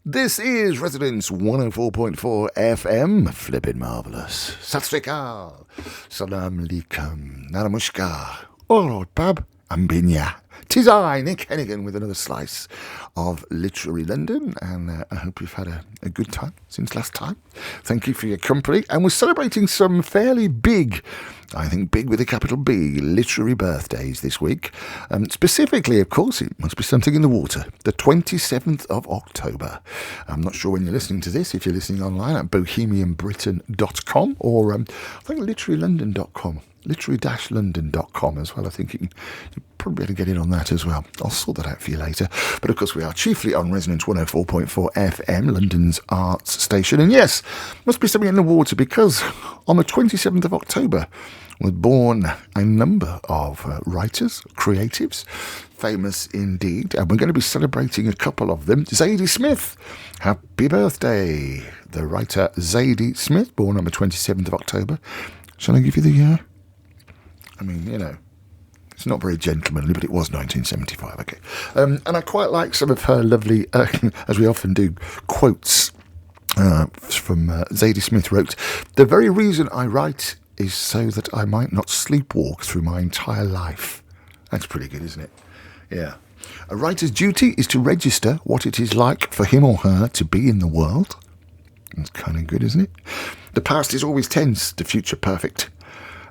This is Residence 104.4 FM. Flippin' marvellous. Sat Sri Akal. Salam alaikum. Naramushka. All right, Bab. Ambinya. 'Tis I, Nick Hennegan, with another slice of Literary London, and I hope you've had a good time since last time. Thank you for your company, and we're celebrating some fairly big, I think big with a capital B, literary birthdays this week. Specifically, of course, it must be something in the water. The 27th of October. I'm not sure when you're listening to this, if you're listening online at bohemianbritain.com or I think literarylondon.com. literary-london.com as well. I think you'll probably be able to get in on that as well. I'll sort that out for you later. But of course, we are chiefly on Resonance 104.4 FM, London's arts station. And yes, must be something in the water because on the 27th of October was born a number of writers, creatives, famous indeed. And we're going to be celebrating a couple of them. Zadie Smith, happy birthday. The writer Zadie Smith, born on the 27th of October. Shall I give you the year? I mean, you know, it's not very gentlemanly, but it was 1975, okay. And I quite like some of her lovely, as we often do, quotes from Zadie Smith wrote, "The very reason I write is so that I might not sleepwalk through my entire life." That's pretty good, isn't it? Yeah. A writer's duty is to register what it is like for him or her to be in the world. That's kind of good, isn't it? The past is always tense, the future perfect.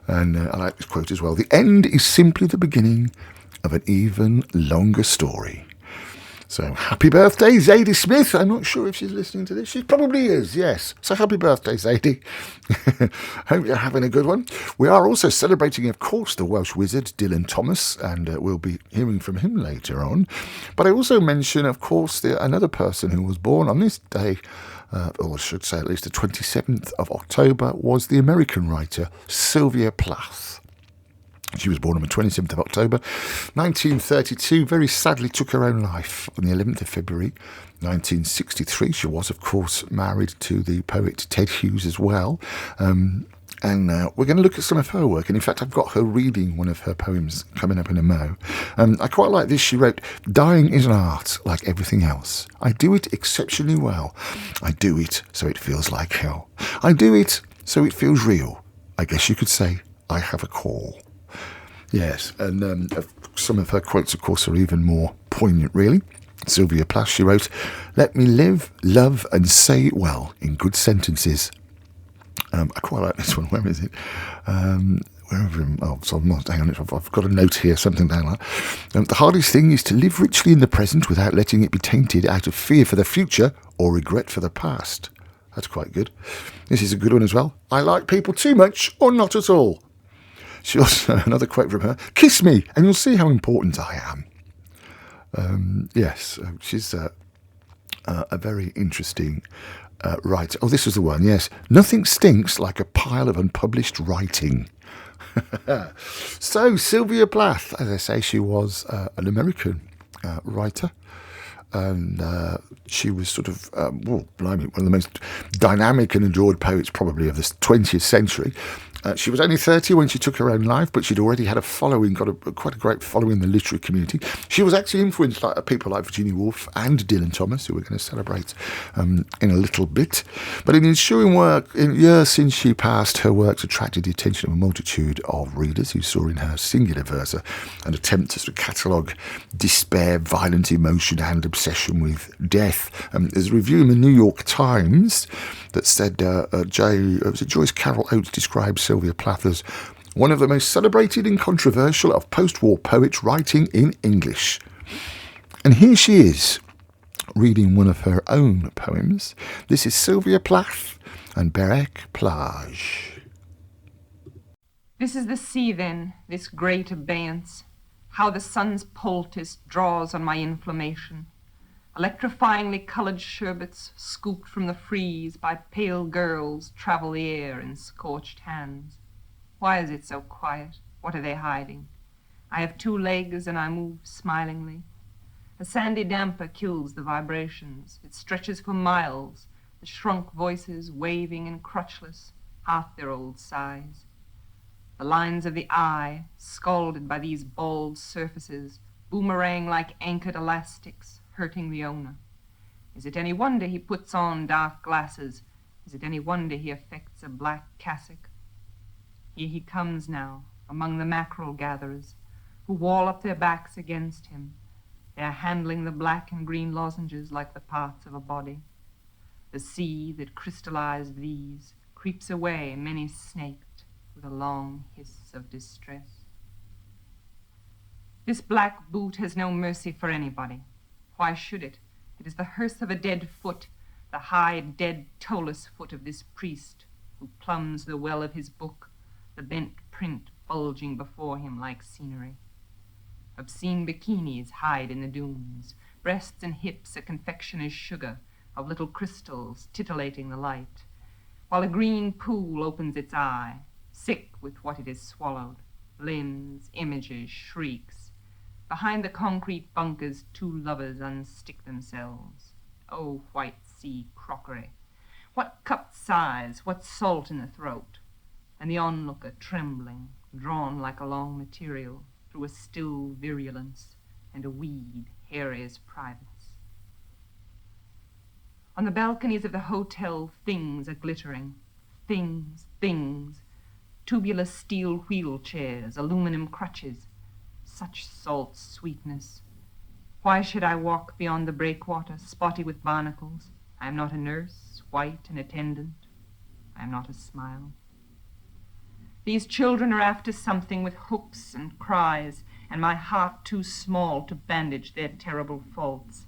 And I like this quote as well. "The end is simply the beginning of an even longer story." So happy birthday, Zadie Smith. I'm not sure if she's listening to this. She probably is, yes. So happy birthday, Zadie. Hope you're having a good one. We are also celebrating, of course, the Welsh wizard, Dylan Thomas, and we'll be hearing from him later on. But I also mention, of course, another person who was born on this day, or I should say at least the 27th of October, was the American writer Sylvia Plath. She was born on the 27th of October, 1932, very sadly took her own life on the 11th of February, 1963. She was, of course, married to the poet Ted Hughes as well. And we're going to look at some of her work. And in fact, I've got her reading one of her poems coming up in a mo. I quite like this. She wrote, "Dying is an art like everything else. I do it exceptionally well. I do it so it feels like hell. I do it so it feels real. I guess you could say I have a call." Yes, and some of her quotes, of course, are even more poignant, really. Sylvia Plath, she wrote, "Let me live, love, and say it well in good sentences." I quite like this one. Where is it? Hang on, I've got a note here, something down like that. "The hardest thing is to live richly in the present without letting it be tainted out of fear for the future or regret for the past." That's quite good. This is a good one as well. "I like people too much or not at all." She also, another quote from her, "Kiss me and you'll see how important I am." Yes, she's a very interesting writer. Oh, this was the one, yes. "Nothing stinks like a pile of unpublished writing." So, Sylvia Plath, as I say, she was an American writer. And she was sort of, one of the most dynamic and adored poets probably of the 20th century. She was only 30 when she took her own life, but she'd already had a following, quite a great following in the literary community. She was actually influenced by people like Virginia Woolf and Dylan Thomas, who we're going to celebrate in a little bit. But in the ensuing years since she passed, her works attracted the attention of a multitude of readers who saw in her singular verse an attempt to sort of catalogue despair, violent emotion, and obsession with death. There's a review in the New York Times that said Joyce Carol Oates described Sylvia Plath as one of the most celebrated and controversial of post-war poets writing in English. And here she is, reading one of her own poems. This is Sylvia Plath and Berwick Plage. "This is the sea then, this great abeyance, how the sun's poultice draws on my inflammation. Electrifyingly coloured sherbets scooped from the frieze by pale girls travel the air in scorched hands. Why is it so quiet? What are they hiding? I have 2 legs and I move smilingly. A sandy damper kills the vibrations. It stretches for miles, the shrunk voices waving and crutchless, half their old size. The lines of the eye, scalded by these bald surfaces, boomerang like anchored elastics, hurting the owner. Is it any wonder he puts on dark glasses? Is it any wonder he affects a black cassock? Here he comes now, among the mackerel gatherers, who wall up their backs against him. They are handling the black and green lozenges like the parts of a body. The sea that crystallized these creeps away, many snaked, with a long hiss of distress. This black boot has no mercy for anybody. Why should it? It is the hearse of a dead foot, the high, dead, toeless foot of this priest who plumbs the well of his book, the bent print bulging before him like scenery. Obscene bikinis hide in the dunes, breasts and hips a confectioner's sugar of little crystals titillating the light, while a green pool opens its eye, sick with what it has swallowed, limbs, images, shrieks. Behind the concrete bunkers, two lovers unstick themselves. Oh, white sea crockery! What cupped sighs, what salt in the throat! And the onlooker trembling, drawn like a long material through a still virulence and a weed hairy as privates. On the balconies of the hotel, things are glittering. Things, things. Tubular steel wheelchairs, aluminum crutches. Such salt sweetness. Why should I walk beyond the breakwater, spotty with barnacles? I am not a nurse, white and attendant. I am not a smile. These children are after something with hooks and cries, and my heart too small to bandage their terrible faults.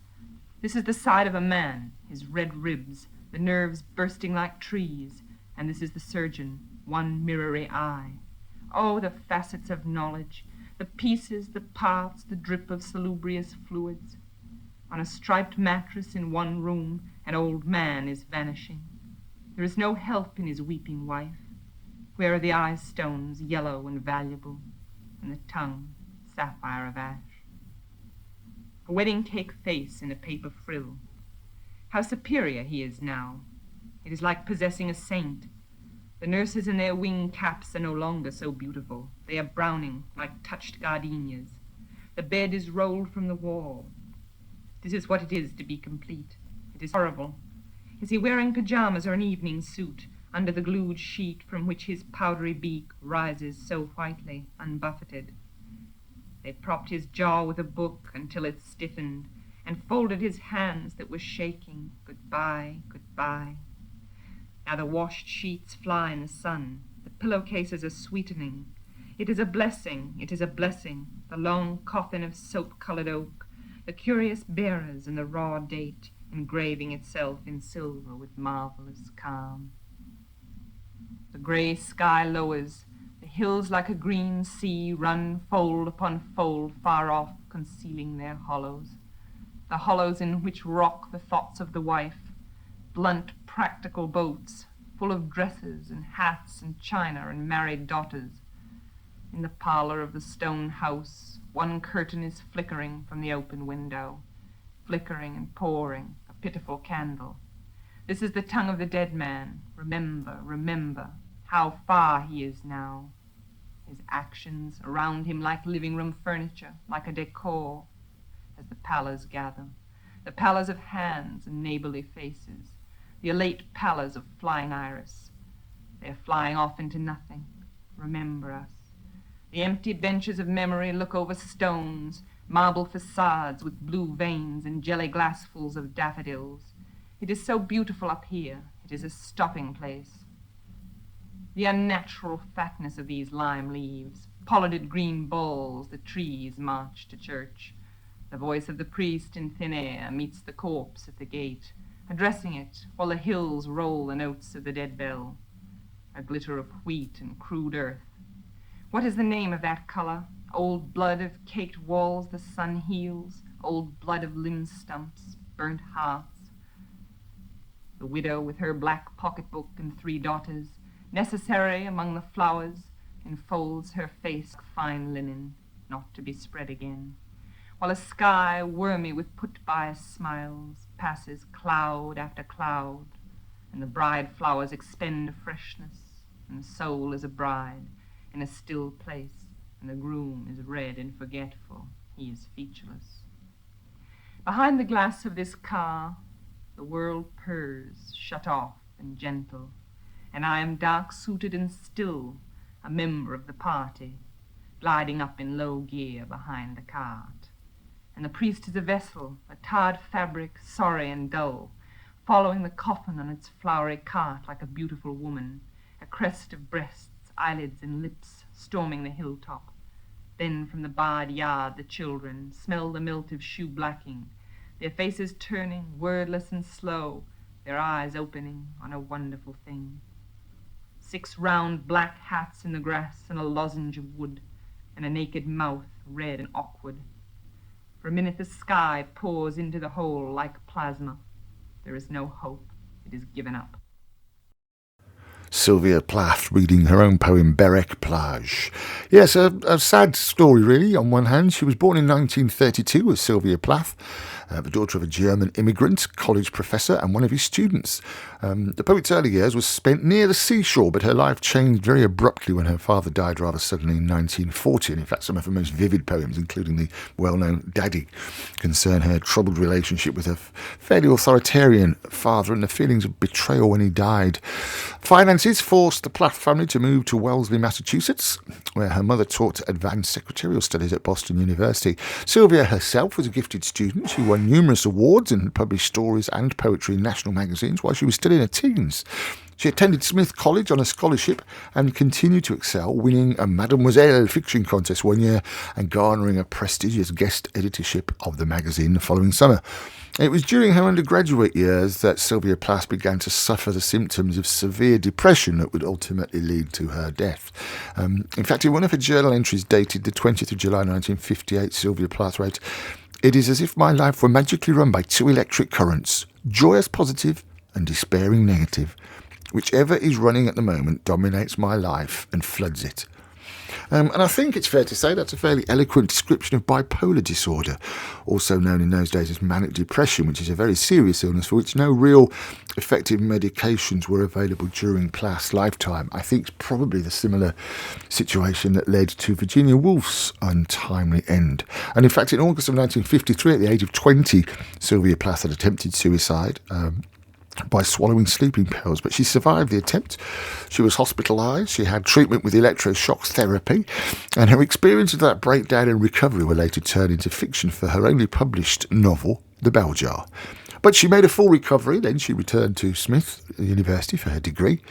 This is the side of a man, his red ribs, the nerves bursting like trees, and this is the surgeon, one mirrory eye. Oh, the facets of knowledge, the pieces, the parts, the drip of salubrious fluids. On a striped mattress in one room, an old man is vanishing. There is no help in his weeping wife. Where are the eye stones, yellow and valuable, and the tongue, sapphire of ash? A wedding cake face in a paper frill. How superior he is now. It is like possessing a saint. The nurses in their wing caps are no longer so beautiful. They are browning like touched gardenias. The bed is rolled from the wall. This is what it is to be complete. It is horrible. Is he wearing pajamas or an evening suit under the glued sheet from which his powdery beak rises so whitely, unbuffeted? They propped his jaw with a book until it stiffened and folded his hands that were shaking. Goodbye, goodbye. Now the washed sheets fly in the sun. The pillowcases are sweetening. It is a blessing, it is a blessing. The long coffin of soap-colored oak, the curious bearers and the raw date engraving itself in silver with marvelous calm. The gray sky lowers. The hills like a green sea run fold upon fold far off, concealing their hollows. The hollows in which rock the thoughts of the wife, blunt, practical boats, full of dresses and hats and china and married daughters. In the parlor of the stone house, one curtain is flickering from the open window, flickering and pouring, a pitiful candle. This is the tongue of the dead man. Remember, remember, how far he is now. His actions around him like living room furniture, like a decor, as the pallors gather, the pallors of hands and neighborly faces, the elate pallors of flying iris. They are flying off into nothing. Remember us. The empty benches of memory look over stones, marble facades with blue veins and jelly glassfuls of daffodils. It is so beautiful up here. It is a stopping place. The unnatural fatness of these lime leaves, pollarded green balls, the trees march to church. The voice of the priest in thin air meets the corpse at the gate, addressing it while the hills roll the notes of the dead bell. A glitter of wheat and crude earth. What is the name of that color? Old blood of caked walls the sun heals, old blood of limb stumps, burnt hearts. The widow with her black pocketbook and 3 daughters, necessary among the flowers, enfolds her face like fine linen, not to be spread again, while a sky wormy with put-by smiles passes cloud after cloud, and the bride flowers expend freshness, and the soul is a bride in a still place, and the groom is red and forgetful, he is featureless. Behind the glass of this car, The world purrs, shut off and gentle, and I am dark-suited and still, a member of the party, gliding up in low gear behind the cart. And the priest is a vessel, a tarred fabric, sorry and dull, following the coffin on its flowery cart like a beautiful woman, a crest of breasts, eyelids and lips, storming the hilltop. Then from the barred yard the children smell the melt of shoe blacking, their faces turning, wordless and slow, their eyes opening on a wonderful thing. 6 round black hats in the grass and a lozenge of wood, and a naked mouth, red and awkward. For a minute the sky pours into the hole like plasma. There is no hope. It is given up. Sylvia Plath reading her own poem Berek Plage. Yes, a sad story really. On one hand, she was born in 1932 as Sylvia Plath, the daughter of a German immigrant, college professor and one of his students. The poet's early years was spent near the seashore, but her life changed very abruptly when her father died rather suddenly in 1940. And in fact, some of her most vivid poems, including the well-known Daddy, concern her troubled relationship with her fairly authoritarian father and the feelings of betrayal when he died. Finances forced the Plath family to move to Wellesley, Massachusetts, where her mother taught advanced secretarial studies at Boston University. Sylvia herself was a gifted student. She won numerous awards and published stories and poetry in national magazines while she was still in her teens. She attended Smith College on a scholarship and continued to excel, winning a Mademoiselle fiction contest one year and garnering a prestigious guest editorship of the magazine the following summer. It was during her undergraduate years that Sylvia Plath began to suffer the symptoms of severe depression that would ultimately lead to her death. In fact, in one of her journal entries dated the 20th of July 1958, Sylvia Plath wrote, "It is as if my life were magically run by 2 electric currents, joyous positive and despairing negative. Whichever is running at the moment dominates my life and floods it." And I think it's fair to say that's a fairly eloquent description of bipolar disorder, also known in those days as manic depression, which is a very serious illness for which no real effective medications were available during Plath's lifetime. I think it's probably the similar situation that led to Virginia Woolf's untimely end. And in fact, in August of 1953, at the age of 20, Sylvia Plath had attempted suicide by swallowing sleeping pills, but she survived the attempt. She was hospitalised, she had treatment with electroshock therapy, and her experience of that breakdown and recovery were later turned into fiction for her only published novel, The Bell Jar. But she made a full recovery, then she returned to Smith University for her degree.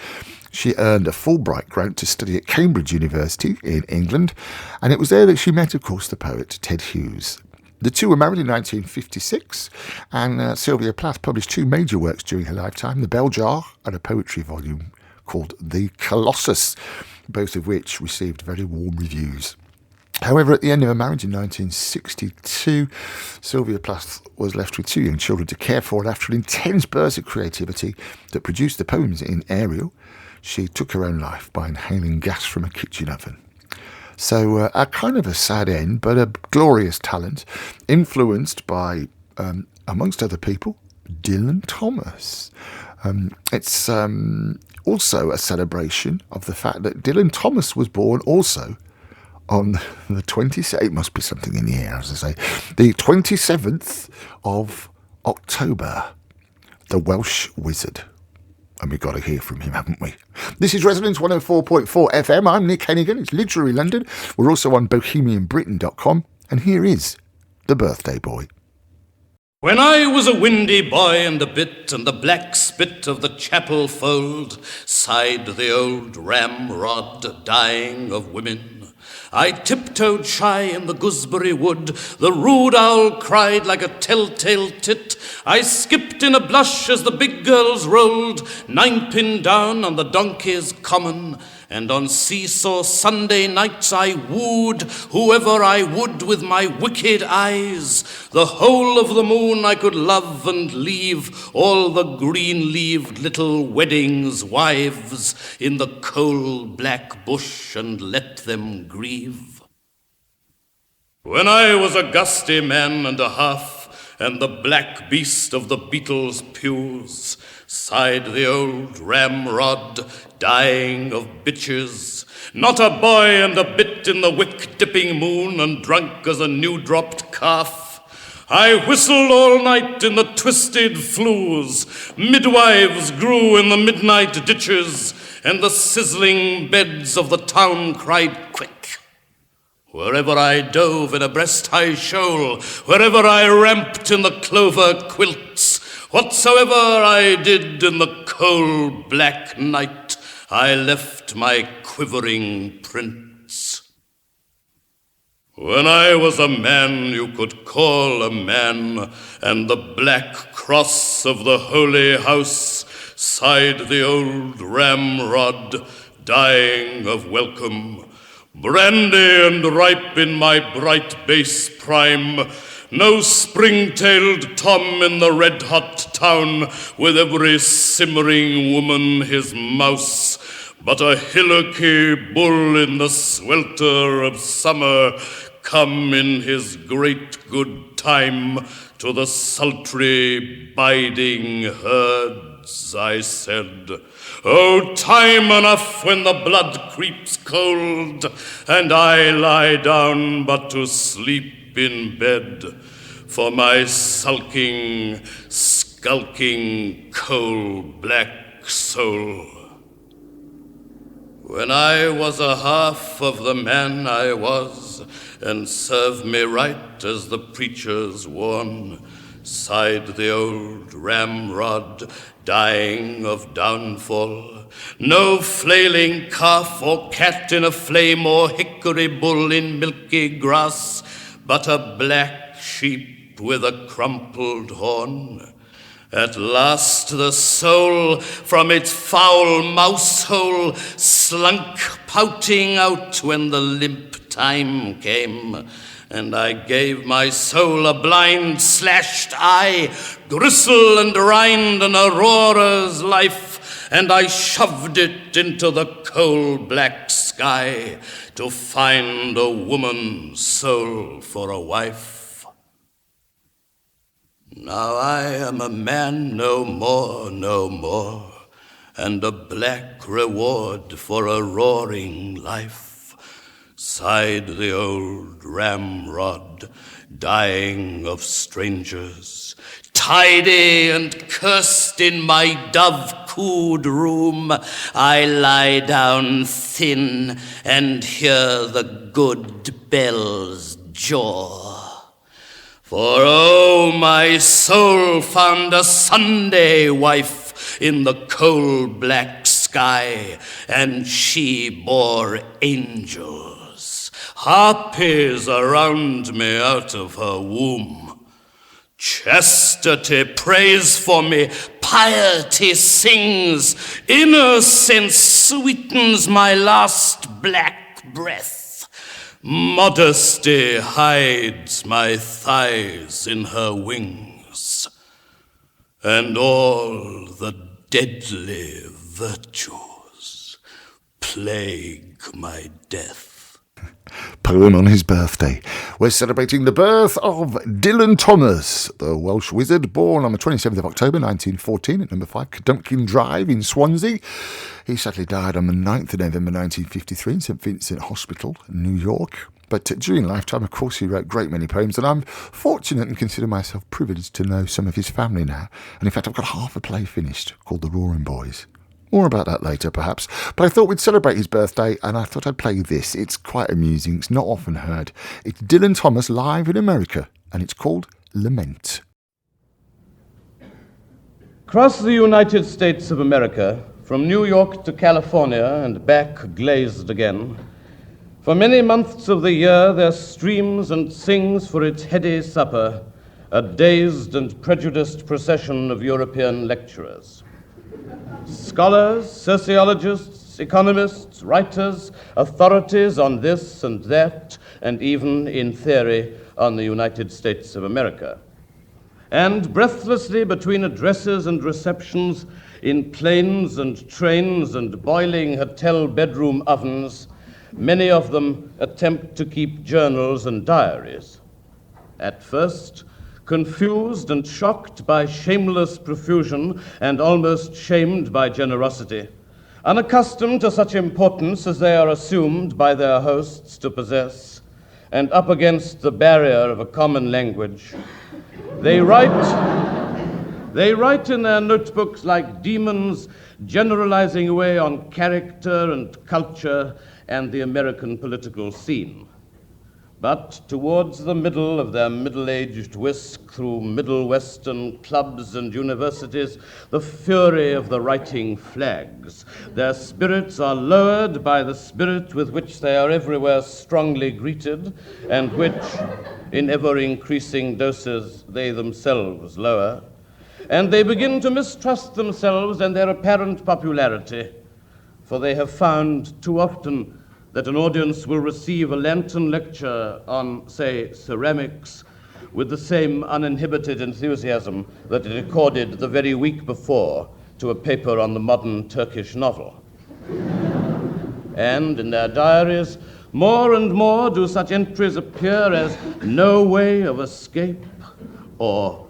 She earned a Fulbright grant to study at Cambridge University in England, and it was there that she met, of course, the poet Ted Hughes. The two were married in 1956, and Sylvia Plath published 2 major works during her lifetime, The Bell Jar and a poetry volume called The Colossus, both of which received very warm reviews. However, at the end of her marriage in 1962, Sylvia Plath was left with 2 young children to care for, and after an intense burst of creativity that produced the poems in Ariel, she took her own life by inhaling gas from a kitchen oven. So a kind of a sad end, but a glorious talent, influenced by, amongst other people, Dylan Thomas. It's also a celebration of the fact that Dylan Thomas was born also on the 27th, it must be something in the air, as I say, the 27th of October, the Welsh Wizard. And we've got to hear from him, haven't we? This is Resonance 104.4 FM. I'm Nick Hennegan. It's Literary London. We're also on bohemianbritain.com. And here is The Birthday Boy. When I was a windy boy and a bit, and the black spit of the chapel fold sighed the old ramrod dying of women, I tiptoed shy in the gooseberry wood, the rude owl cried like a telltale tit, I skipped in a blush as the big girls rolled, 9-pin down on the donkey's common, and on seesaw Sunday nights I wooed whoever I would with my wicked eyes. The whole of the moon I could love and leave all the green-leaved little weddings' wives in the coal-black bush and let them grieve. When I was a gusty man and a half, and the black beast of the Beatles' pews, sighed the old ramrod, dying of bitches. Not a boy and a bit in the wick-dipping moon, and drunk as a new-dropped calf. I whistled all night in the twisted flues. Midwives grew in the midnight ditches, and the sizzling beds of the town cried quick. Wherever I dove in a breast-high shoal, wherever I ramped in the clover quilts, whatsoever I did in the coal-black night, I left my quivering prints. When I was a man you could call a man, and the black cross of the holy house sighed the old ramrod, dying of welcome. Brandy and ripe in my bright base prime, no spring-tailed Tom in the red-hot town, with every simmering woman his mouse, but a hillocky bull in the swelter of summer, come in his great good time to the sultry biding herds, I said. Oh, time enough when the blood creeps cold, and I lie down but to sleep in bed, for my sulking, skulking, coal-black soul. When I was a half of the man I was, and serve me right as the preachers warn, sighed the old ramrod, dying of downfall. No flailing calf or cat in a flame, or hickory bull in milky grass, but a black sheep with a crumpled horn. At last the soul from its foul mouse-hole slunk pouting out when the limp time came, and I gave my soul a blind slashed eye, gristle and rind and aurora's life, and I shoved it into the coal-black sky to find a woman's soul for a wife. Now I am a man no more, no more, and a black reward for a roaring life, sighed the old ramrod, dying of strangers. Tidy and cursed in my dove-cooed room, I lie down thin and hear the good bells jaw. For oh, my soul found a Sunday wife in the coal-black sky, and she bore angels, harpies around me out of her womb. Chastity prays for me, piety sings, innocence sweetens my last black breath. Modesty hides my thighs in her wings, and all the deadly virtues plague my death. Poem on his birthday. We're celebrating the birth of Dylan Thomas, the Welsh wizard, born on the 27th of October 1914 at number 5 Caduncan Drive in Swansea. He sadly died on the 9th of November 1953 in St Vincent Hospital, New York. But during lifetime, of course, he wrote a great many poems, and I'm fortunate and consider myself privileged to know some of his family now. And in fact, I've got half a play finished called The Roaring Boys. More about that later, perhaps. But I thought we'd celebrate his birthday, and I thought I'd play this. It's quite amusing. It's not often heard. It's Dylan Thomas live in America, and it's called Lament. Across the United States of America, from New York to California and back glazed again, for many months of the year there streams and sings for its heady supper a dazed and prejudiced procession of European lecturers. Scholars, sociologists, economists, writers, authorities on this and that, and even, in theory, on the United States of America. And breathlessly between addresses and receptions, in planes and trains and boiling hotel bedroom ovens, many of them attempt to keep journals and diaries. At first, confused and shocked by shameless profusion and almost shamed by generosity, unaccustomed to such importance as they are assumed by their hosts to possess, and up against the barrier of a common language, they write in their notebooks like demons, generalizing away on character and culture and the American political scene. But towards the middle of their middle-aged whisk through Middle Western clubs and universities, the fury of the writing flags. Their spirits are lowered by the spirit with which they are everywhere strongly greeted, and which, in ever-increasing doses, they themselves lower. And they begin to mistrust themselves and their apparent popularity, for they have found too often that an audience will receive a lantern lecture on, say, ceramics, with the same uninhibited enthusiasm that it accorded the very week before to a paper on the modern Turkish novel. And in their diaries, more and more do such entries appear as no way of escape, or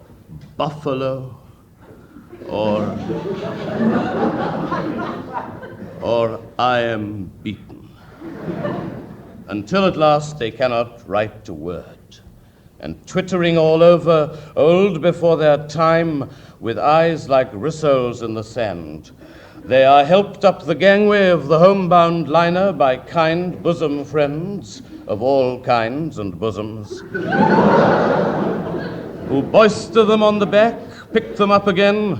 buffalo, or I am beaten. Until at last they cannot write a word, and twittering all over, old before their time, with eyes like rissoles in the sand, they are helped up the gangway of the homebound liner by kind bosom friends of all kinds and bosoms, who boister them on the back, pick them up again,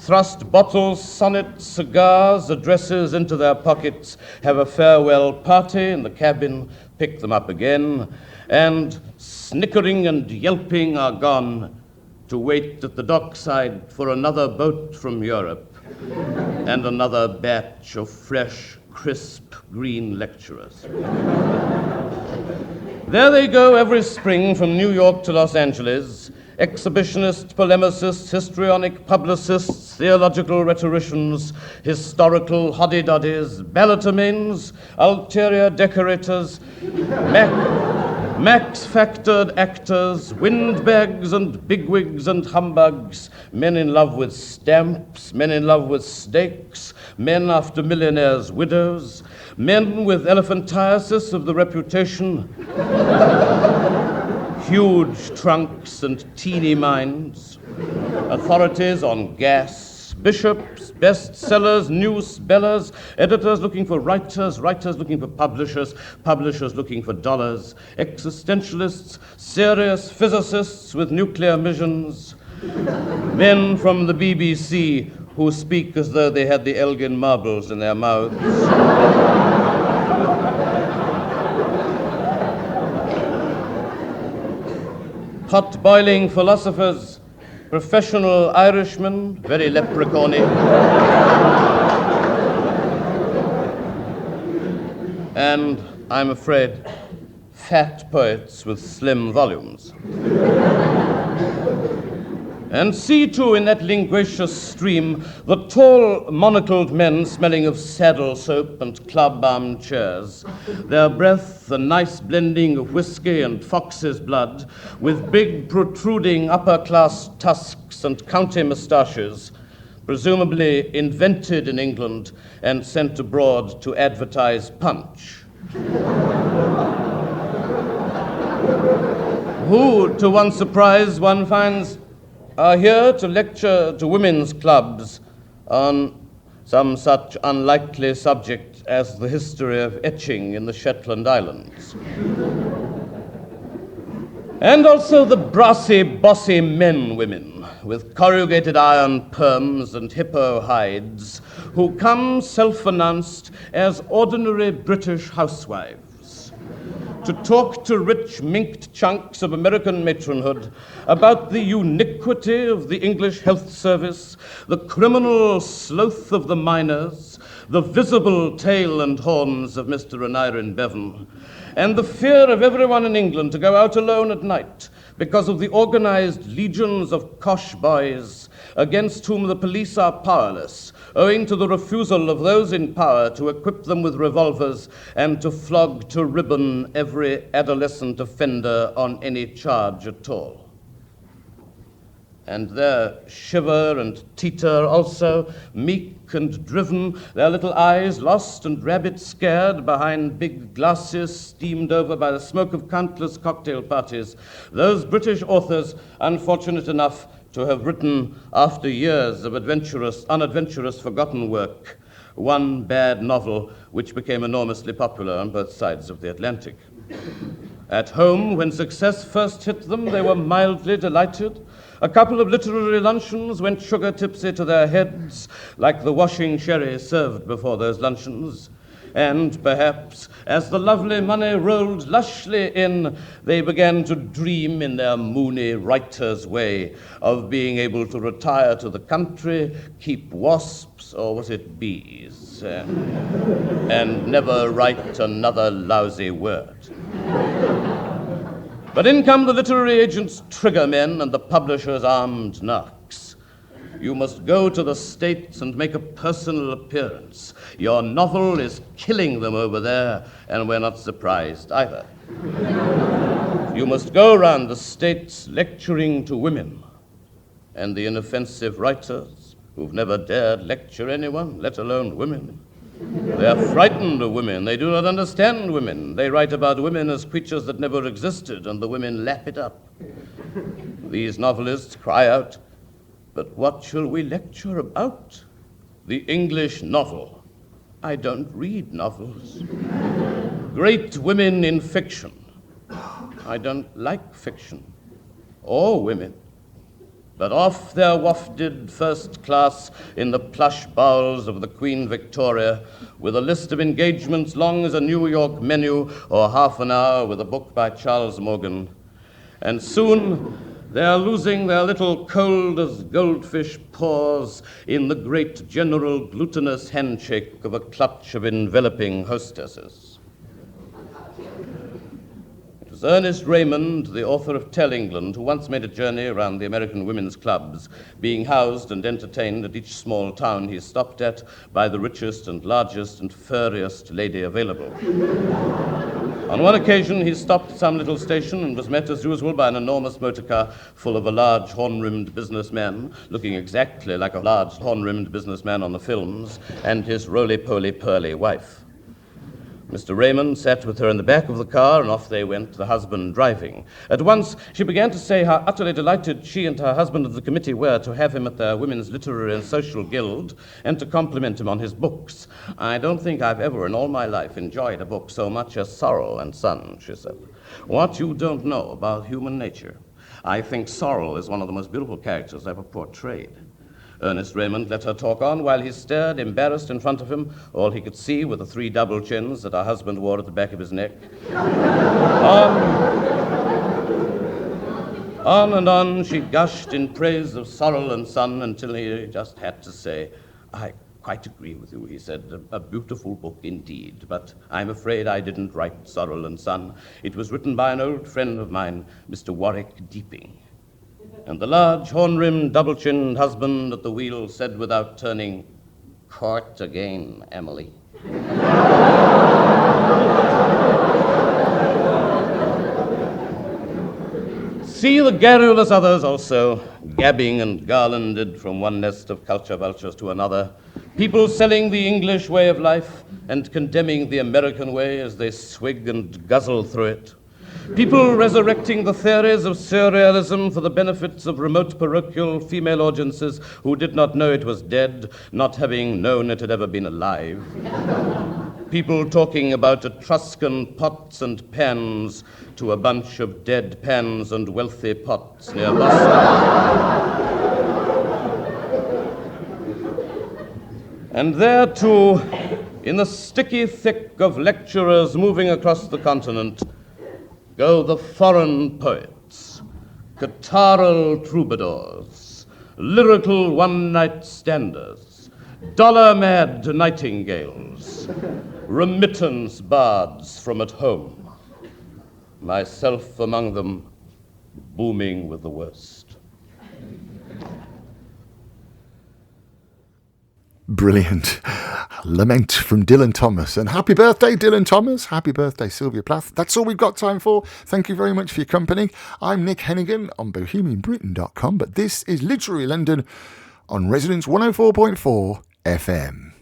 thrust bottles, sonnets, cigars, addresses into their pockets, have a farewell party in the cabin, pick them up again, and snickering and yelping are gone to wait at the dockside for another boat from Europe and another batch of fresh, crisp, green lecturers. There they go every spring from New York to Los Angeles, exhibitionists, polemicists, histrionic publicists, theological rhetoricians, historical hoddy-doddies, ballotomines, ulterior decorators, max-factored actors, windbags and bigwigs and humbugs, men in love with stamps, men in love with stakes, men after millionaires' widows, men with elephantiasis of the reputation, huge trunks and teeny minds, authorities on gas, bishops, bestsellers, news bellers, editors looking for writers, writers looking for publishers, publishers looking for dollars, existentialists, serious physicists with nuclear missions, men from the BBC who speak as though they had the Elgin marbles in their mouths. Pot-boiling philosophers, professional Irishmen, very leprechaun-y, and, I'm afraid, fat poets with slim volumes. And see, too, in that linguacious stream, the tall, monocled men smelling of saddle soap and club armchairs, their breath the nice blending of whiskey and fox's blood, with big, protruding upper-class tusks and county moustaches, presumably invented in England and sent abroad to advertise Punch. Who, to one's surprise, one finds are here to lecture to women's clubs on some such unlikely subject as the history of etching in the Shetland Islands. And also the brassy, bossy men-women with corrugated iron perms and hippo hides who come self-announced as ordinary British housewives to talk to rich minked chunks of American matronhood about the uniquity of the English health service, the criminal sloth of the miners, the visible tail and horns of Mr. Aneurin Bevan, and the fear of everyone in England to go out alone at night because of the organized legions of cosh boys against whom the police are powerless, owing to the refusal of those in power to equip them with revolvers and to flog to ribbon every adolescent offender on any charge at all. and there shiver and teeter also, meek and driven, their little eyes lost and rabbit-scared behind big glasses steamed over by the smoke of countless cocktail parties, those British authors unfortunate enough to have written, after years of unadventurous forgotten work, one bad novel which became enormously popular on both sides of the Atlantic. At home, when success first hit them, they were mildly delighted. A couple of literary luncheons went sugar-tipsy to their heads, like the washing sherry served before those luncheons. And perhaps, as the lovely money rolled lushly in, they began to dream in their moony writer's way of being able to retire to the country, keep wasps, or was it bees, and never write another lousy word. But in come the literary agents' trigger men and the publishers' armed narcs. You must go to the States and make a personal appearance. Your novel is killing them over there, and we're not surprised either. You must go around the States lecturing to women, and the inoffensive writers who've never dared lecture anyone, let alone women. They are frightened of women. They do not understand women. They write about women as creatures that never existed, and the women lap it up. These novelists cry out, "But what shall we lecture about?" The English novel. I don't read novels. Great women in fiction. I don't like fiction. Or women. But off they're wafted first class in the plush bowels of the Queen Victoria, with a list of engagements long as a New York menu, or half an hour with a book by Charles Morgan. And soon they're losing their little cold as goldfish paws in the great general glutinous handshake of a clutch of enveloping hostesses. It was Ernest Raymond, the author of Tell England, who once made a journey around the American women's clubs, being housed and entertained at each small town he stopped at by the richest and largest and furriest lady available. On one occasion, he stopped at some little station and was met as usual by an enormous motor car full of a large horn-rimmed businessman, looking exactly like a large horn-rimmed businessman on the films, and his roly-poly pearly wife. Mr. Raymond sat with her in the back of the car, and off they went, the husband driving. At once, she began to say how utterly delighted she and her husband of the committee were to have him at their Women's Literary and Social Guild, and to compliment him on his books. "I don't think I've ever in all my life enjoyed a book so much as Sorrel and Son," she said. "What you don't know about human nature. I think Sorrel is one of the most beautiful characters ever portrayed." Ernest Raymond let her talk on while he stared, embarrassed, in front of him. All he could see were the 3 double chins that her husband wore at the back of his neck. On and on she gushed in praise of Sorrel and Son until he just had to say, "I quite agree with you," he said. A beautiful book indeed, but I'm afraid I didn't write Sorrel and Son. It was written by an old friend of mine, Mr. Warwick Deeping." And the large, horn-rimmed, double-chinned husband at the wheel said without turning, "Court again, Emily." See the garrulous others also, gabbing and garlanded from one nest of culture vultures to another, people selling the English way of life and condemning the American way as they swig and guzzle through it. People resurrecting the theories of surrealism for the benefits of remote parochial female audiences who did not know it was dead, not having known it had ever been alive. People talking about Etruscan pots and pans to a bunch of dead pans and wealthy pots near Boston. And there, too, in the sticky thick of lecturers moving across the continent, go the foreign poets, catarrhal troubadours, lyrical one-night standers, dollar-mad nightingales, remittance bards from at home, myself among them, booming with the worst. Brilliant. Lament from Dylan Thomas. And happy birthday, Dylan Thomas. Happy birthday, Sylvia Plath. That's all we've got time for. Thank you very much for your company. I'm Nick Hennegan on bohemianbritain.com, but this is Literary London on Resonance 104.4 FM.